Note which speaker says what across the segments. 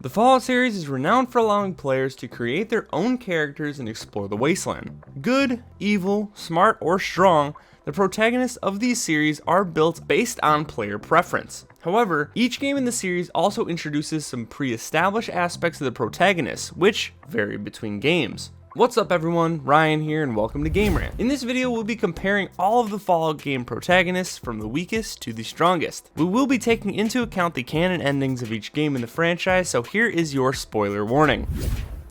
Speaker 1: The Fallout series is renowned for allowing players to create their own characters and explore the wasteland. Good, evil, smart, or strong, the protagonists of these series are built based on player preference. However, each game in the series also introduces some pre-established aspects of the protagonists, which vary between games. What's up everyone, Ryan here and welcome to Game Rant. In this video we'll be comparing all of the Fallout game protagonists from the weakest to the strongest. We will be taking into account the canon endings of each game in the franchise, so here is your spoiler warning.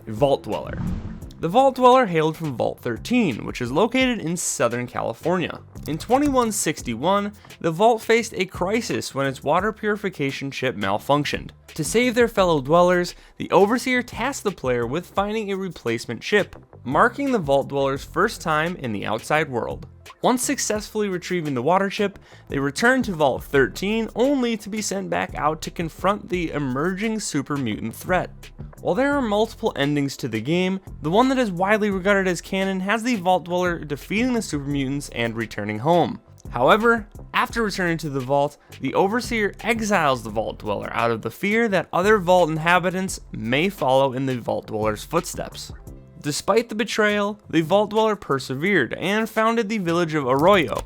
Speaker 1: Vault Dweller. The Vault Dweller hailed from Vault 13, which is located in Southern California. In 2161, the Vault faced a crisis when its water purification ship malfunctioned. To save their fellow dwellers, the Overseer tasked the player with finding a replacement ship, marking the Vault Dweller's first time in the outside world. Once successfully retrieving the water chip, they returned to Vault 13 only to be sent back out to confront the emerging super mutant threat. While there are multiple endings to the game, the one that is widely regarded as canon has the Vault Dweller defeating the super mutants and returning home. However, after returning to the Vault, the Overseer exiles the Vault Dweller out of the fear that other Vault inhabitants may follow in the Vault Dweller's footsteps. Despite the betrayal, the Vault Dweller persevered and founded the village of Arroyo,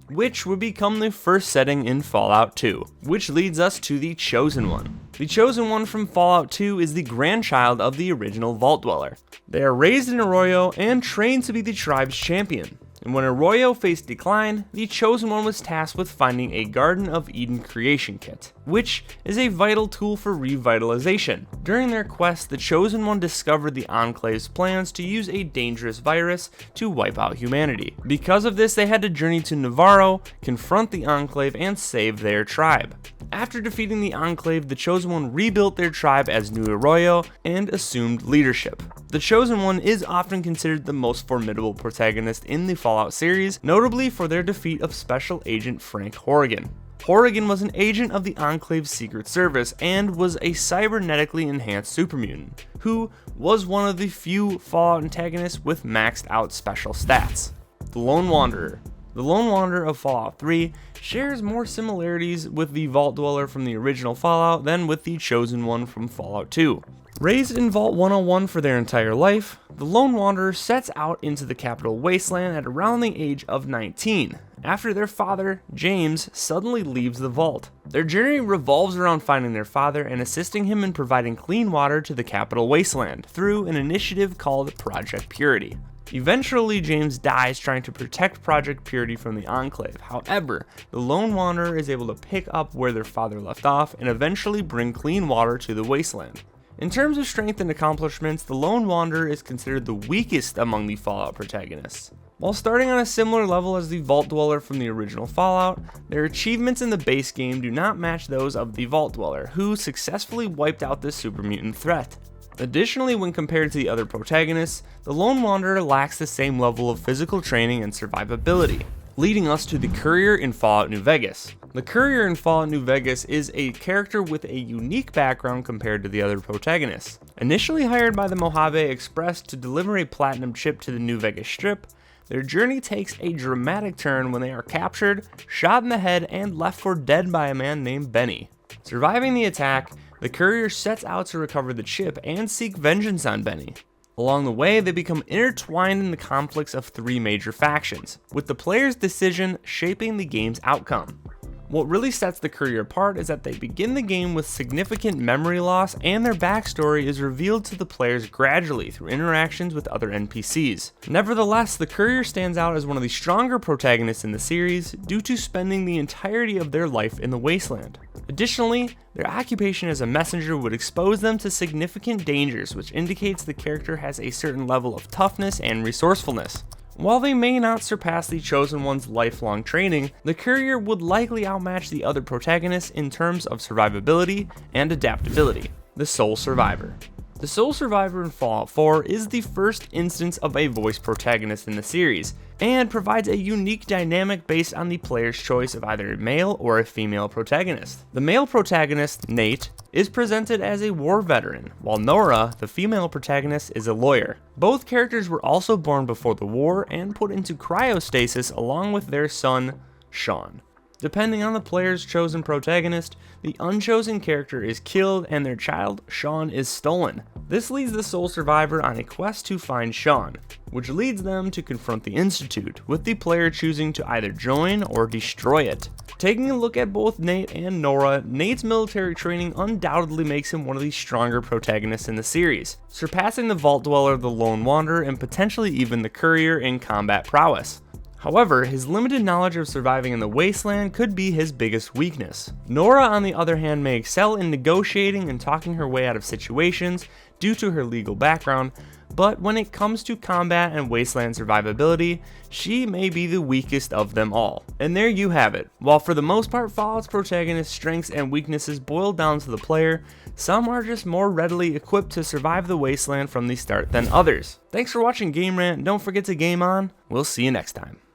Speaker 1: which would become the first setting in Fallout 2, which leads us to the Chosen One. The Chosen One from Fallout 2 is the grandchild of the original Vault Dweller. They are raised in Arroyo and trained to be the tribe's champion. And when Arroyo faced decline, the Chosen One was tasked with finding a Garden of Eden creation kit, which is a vital tool for revitalization. During their quest, the Chosen One discovered the Enclave's plans to use a dangerous virus to wipe out humanity. Because of this, they had to journey to Navarro, confront the Enclave, and save their tribe. After defeating the Enclave, the Chosen One rebuilt their tribe as New Arroyo and assumed leadership. The Chosen One is often considered the most formidable protagonist in the Fallout series, notably for their defeat of Special Agent Frank Horrigan. Horrigan was an agent of the Enclave's Secret Service and was a cybernetically enhanced supermutant, who was one of the few Fallout antagonists with maxed out special stats. The Lone Wanderer. The Lone Wanderer of Fallout 3 shares more similarities with the Vault Dweller from the original Fallout than with the Chosen One from Fallout 2. Raised in Vault 101 for their entire life, the Lone Wanderer sets out into the capital wasteland at around the age of 19, after their father, James, suddenly leaves the vault. Their journey revolves around finding their father and assisting him in providing clean water to the capital wasteland through an initiative called Project Purity. Eventually, James dies trying to protect Project Purity from the Enclave. However, the Lone Wanderer is able to pick up where their father left off and eventually bring clean water to the wasteland. In terms of strength and accomplishments, the Lone Wanderer is considered the weakest among the Fallout protagonists. While starting on a similar level as the Vault Dweller from the original Fallout, their achievements in the base game do not match those of the Vault Dweller, who successfully wiped out this super mutant threat. Additionally, when compared to the other protagonists, the Lone Wanderer lacks the same level of physical training and survivability, leading us to the Courier in Fallout New Vegas. The Courier in Fallout New Vegas is a character with a unique background compared to the other protagonists. Initially hired by the Mojave Express to deliver a platinum chip to the New Vegas Strip, their journey takes a dramatic turn when they are captured, shot in the head, and left for dead by a man named Benny. Surviving the attack, the Courier sets out to recover the chip and seek vengeance on Benny. Along the way, they become intertwined in the conflicts of three major factions, with the player's decision shaping the game's outcome. What really sets the Courier apart is that they begin the game with significant memory loss, and their backstory is revealed to the players gradually through interactions with other NPCs. Nevertheless, the Courier stands out as one of the stronger protagonists in the series due to spending the entirety of their life in the wasteland. Additionally, their occupation as a messenger would expose them to significant dangers, which indicates the character has a certain level of toughness and resourcefulness. While they may not surpass the Chosen One's lifelong training, the Courier would likely outmatch the other protagonists in terms of survivability and adaptability. The Sole Survivor. The Sole Survivor in Fallout 4 is the first instance of a voice protagonist in the series, and provides a unique dynamic based on the player's choice of either a male or a female protagonist. The male protagonist, Nate, is presented as a war veteran, while Nora, the female protagonist, is a lawyer. Both characters were also born before the war and put into cryostasis along with their son, Sean. Depending on the player's chosen protagonist, the unchosen character is killed and their child, Sean, is stolen. This leads the sole survivor on a quest to find Sean, which leads them to confront the Institute, with the player choosing to either join or destroy it. Taking a look at both Nate and Nora, Nate's military training undoubtedly makes him one of the stronger protagonists in the series, surpassing the Vault Dweller, the Lone Wanderer, and potentially even the Courier in combat prowess. However, his limited knowledge of surviving in the wasteland could be his biggest weakness. Nora, on the other hand, may excel in negotiating and talking her way out of situations due to her legal background, but when it comes to combat and wasteland survivability, she may be the weakest of them all. And there you have it. While for the most part Fallout's protagonist's strengths and weaknesses boil down to the player, some are just more readily equipped to survive the wasteland from the start than others. Thanks for watching Game Rant, don't forget to game on, we'll see you next time.